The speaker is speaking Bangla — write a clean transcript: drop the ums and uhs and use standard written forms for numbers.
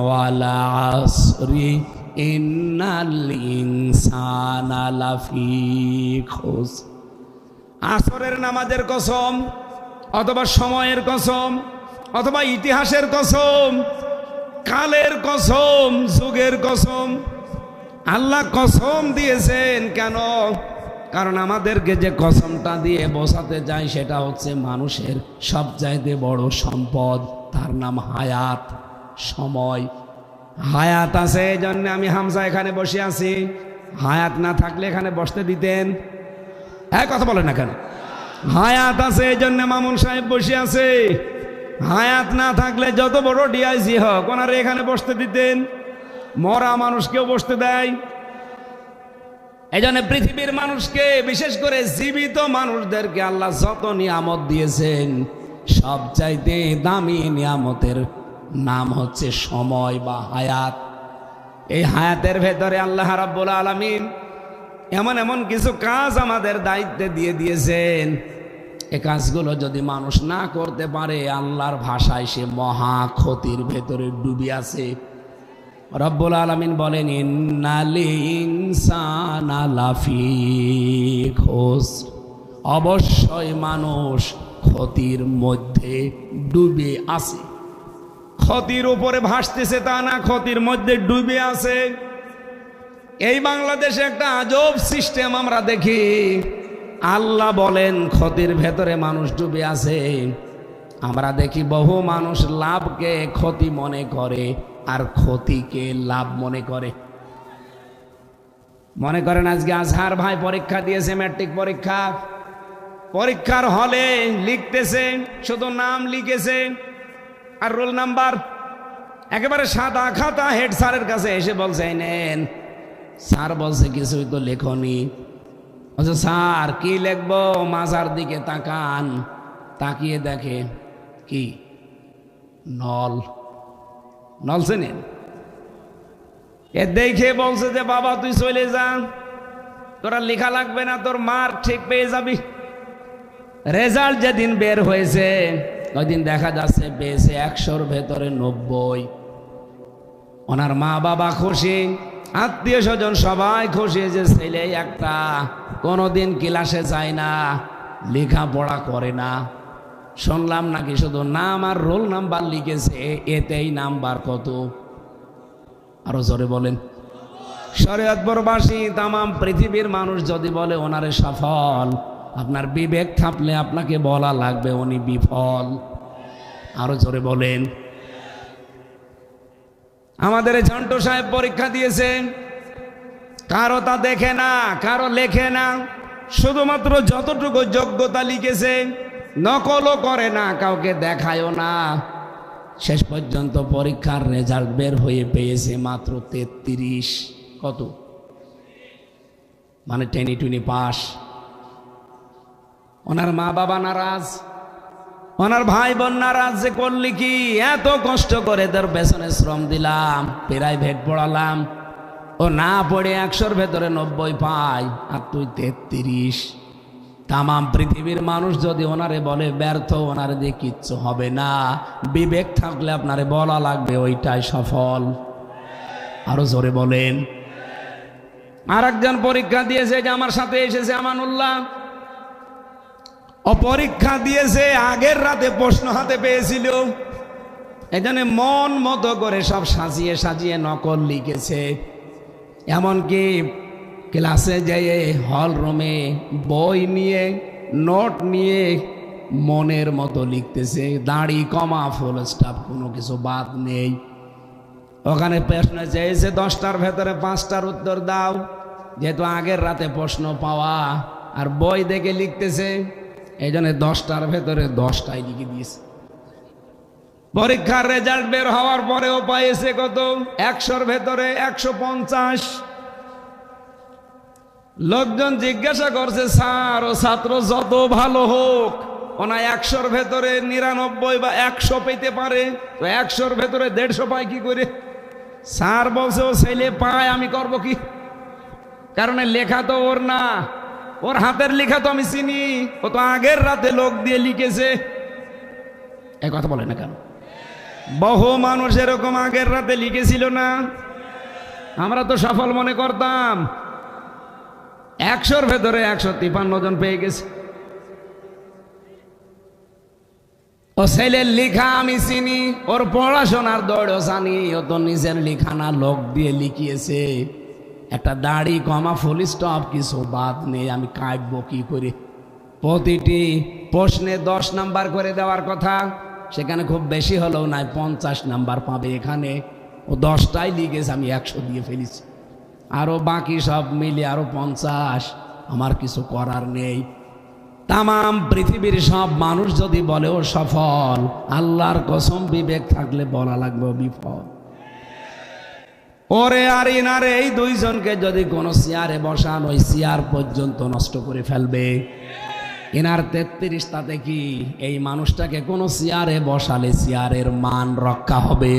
ওয়ালা আসরি ইন্নাল ইনসানা লাফি খুসর। আসরের নামাজের কসম, অথবা সময়ের কসম, অথবা ইতিহাসের কসম, কালের কসম, যুগের কসম, আল্লাহ কসম দিয়েছেন। কেন? কারণ আমাদেরকে যে কসমটা দিয়ে বোঝাতে চাই সেটা হচ্ছে মানুষের সবচাইতে বড় সম্পদ, তার নাম হায়াত, সময়। হায়াত আছে এই জন্য আমি হামজা এখানে বসে আছি। হায়াত না থাকলে এখানে বসতে দিতেন? হ্যাঁ, কথা বলে না কেন? হায়াত আছে এই জন্য মামুন সাহেব বসে আছে। হায়াত না থাকলে যত বড় ডিআইজি হোক ওনারা এখানে বসতে দিতেন? মরা মানুষকেও বসতে দেয়। এই জন্য পৃথিবীর মানুষকে, বিশেষ করে জীবিত মানুষদেরকে আল্লাহ যত নিয়ামত দিয়েছেন, সবচাইতে দামি নিয়ামতের নাম হচ্ছে সময় বা হায়াত। এই হায়াতের ভেতরে আল্লাহ রাব্বুল আলামিন এমন এমন কিছু কাজ আমাদের দায়িত্বে দিয়ে দিয়েছেন। এই কাজগুলো যদি মানুষ না করতে পারে, আল্লাহর ভাষায় সে মহা ক্ষতির ভেতরে ডুবে আছে। রব্বুল আলামিন বলেন, ইন্নাল ইনসানা লাফি খুসর, অবশ্যই মানুষ ক্ষতির মধ্যে ডুবে আছে। ক্ষতির উপরে ভাসতেছে তা না, ক্ষতির মধ্যে ডুবে আছে। এই বাংলাদেশে একটা আজব সিস্টেম আমরা দেখি। আল্লাহ বলেন ক্ষতির ভেতরে মানুষ ডুবে আছে, আমরা দেখি বহু মানুষ লাভকে ক্ষতি মনে করে আর ক্ষতিকে লাভ মনে করে। মনে করেন আজকে আজহার ভাই পরীক্ষা দিয়েছে, ম্যাট্রিক পরীক্ষা। পরীক্ষার হলে লিখতেছে, শুধু নাম লিখেছে আর রোল নাম্বার, একেবারে সাদা খাতা। হেড স্যারের কাছে এসে বলছে, নেন। স্যার বলছে, কিছুই তো লেখনি। বলছে, স্যার কি লিখবো? মাজার দিকে তাকান, তাকিয়ে দেখে কি নল। নল চেনেন? এ দেখে বলছে যে, বাবা তুই চলে যা, তোরা লেখা লাগবে না, তোর মার ঠিক পেয়ে যাবি। রেজাল্ট যেদিন বের হয়েছে ওই দিন দেখা যাচ্ছে পেয়েছে 100-র ভেতরে 90। ওনার মা বাবা খুশি, আত্মীয় স্বজন সবাই খুশি যে ছেলে একটা কোনোদিন ক্লাসে যায় না, লেখাপড়া করে না। শুনলাম নাকি শুধু নাম আর রোল নাম্বার লিখেছে, এতেই নাম্বার কত? আরো জোরে বলেন। শরীয়তপুরবাসী, তামাম পৃথিবীর মানুষ যদি বলে ওনারে সফল, আপনার বিবেক থাকলে আপনাকে বলা লাগবে উনি বিফল। আরো জোরে বলেন। আমাদের ঝন্টু সাহেব পরীক্ষা দিয়েছে, কারো তা দেখে না, কারো লেখে না, শুধুমাত্র যতটুকু যোগ্যতা লিখেছে, নকলও করে না, কাউকে দেখায়ও না। শেষ পর্যন্ত পরীক্ষার রেজাল্ট বের হয়ে পেয়েছে মাত্র 33। কত? মানে 10-20 পাস। ওনার মা বাবা নারাজ, ওনার ভাই বোন নারাজ যে করলি কি, এত কষ্ট করে তোর পেছনে শ্রম দিলাম, প্রাইভেট পড়ালাম, ও না পড়ে 100-র ভেতরে 90 পায়, আর তুই 33। তামাম পৃথিবীর মানুষ যদি ওনারে বলে ব্যর্থ, ওনারে দিয়ে কিচ্ছু হবে না, বিবেক থাকলে আপনারে বলা লাগবে ওইটাই সফল। আরো জোরে বলেন। আর একজন পরীক্ষা দিয়েছে, যে আমার সাথে এসেছে আমানুল্লাহ, ও পরীক্ষা দিয়েছে, আগের রাতে প্রশ্ন হাতে পেয়েছিল, এই জন্য মন মতো করে সব সাজিয়ে সাজিয়ে নকল লিখেছে। এমনকি ক্লাসে যেয়ে হল রুমে বই নিয়ে, নোট নিয়ে মনের মতো লিখতেছে, দাড়ি কমা ফুল স্টপ, কোনো কিছু বাদ নেই। ওখানে প্রশ্ন চেয়েছে 10টার ভেতরে 5টার উত্তর দাও, যেহেতু আগের রাতে প্রশ্ন পাওয়া আর বই দেখে লিখতেছে, এই জন্য 10টার ভেতরে 10টাই লিখে দিয়েছে। পরীক্ষার রেজাল্ট বের হওয়ার পরেও পাইছে কত? 100-র ভেতরে 150। লোকজন জিজ্ঞাসা করছে, স্যার ও ছাত্র যত ভালো হোক, ওনা 100-র ভেতরে 99 বা 100 পেতে পারে, তো 100-র ভেতরে 150 পায় কি করে? স্যার বলছে, ও ছেলে পায়, আমি করব কি? কারণ লেখা তো ওর না, ওর হাতের লেখা তো আমি চিনি, ও তো আগের রাতে লোক দিয়ে লিখেছে। এই কথা বলে না কেন? বহু মানুষ এরকম আগের রাতে লিখেছিল না, আমরা তো সফল মনে করতাম। 100-র ভেতরে 153 জন পেয়ে গেছে। ও ছেলের লিখা আমি চিনি, ওর পড়াশোনার দৌড় জানি, ও তো নিজের লিখানা লোক দিয়ে লিখিয়েছে। একটা দাড়ি কমা ফুল স্টপ কিছু বাদ নেই, আমি কাটবো কি করে? প্রতিটি প্রশ্নে 10 নাম্বার করে দেওয়ার কথা, সেখানে খুব বেশি হলেও নাই 50 নাম্বার পাবে। এখানে ও 10টাই লিখেছে, আমি 100 দিয়ে ফেলেছি। আরো বাকি সব মিলে আরো 50। আমার কিছু করার নেই। তামাম পৃথিবীর সব মানুষ যদি বলে ও সফল, আল্লাহর কসম বিবেক থাকলে বলা লাগবে বিফল। ওরে আর ইনারে এই দুইজনকে যদি কোনো চেয়ারে বসান, ওই চেয়ার পর্যন্ত নষ্ট করে ফেলবে। এনার 33, তাতে কি? এই মানুষটাকে কোনো চেয়ারে বসালে চেয়ারের মান রক্ষা হবে।